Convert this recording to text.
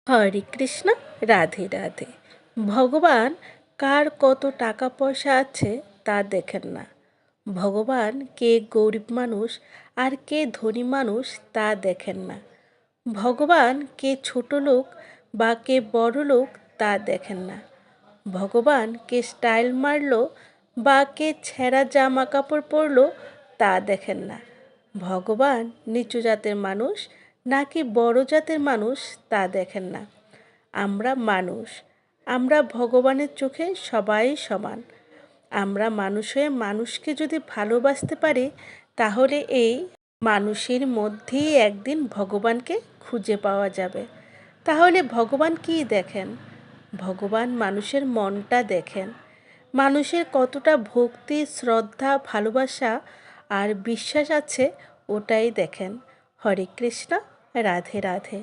হরে কৃষ্ণ। রাধে রাধে। ভগবান কার কত টাকা পয়সা আছে তা দেখেন না। ভগবান কে গরিব মানুষ আর কে ধনী মানুষ তা দেখেন না। ভগবান কে ছোট লোক বা কে বড় লোক তা দেখেন না। ভগবান কে স্টাইল মারলো বা কে ছেঁড়া জামা কাপড় পরলো তা দেখেন না। ভগবান নিচু জাতের মানুষ নাকি বড় জাতের মানুষ তা দেখেন না। আমরা মানুষ, আমরা ভগবানের চোখে সবাই সমান। আমরা মানুষ হয়ে মানুষকে যদি ভালোবাসতে পারি, তাহলে এই মানুষের মধ্যেই একদিন ভগবানকে খুঁজে পাওয়া যাবে। তাহলে ভগবান কী দেখেন? ভগবান মানুষের মনটা দেখেন। মানুষের কতটা ভক্তি, শ্রদ্ধা, ভালোবাসা আর বিশ্বাস আছে, ওটাই দেখেন। হরে কৃষ্ণ। রাধে রাধে।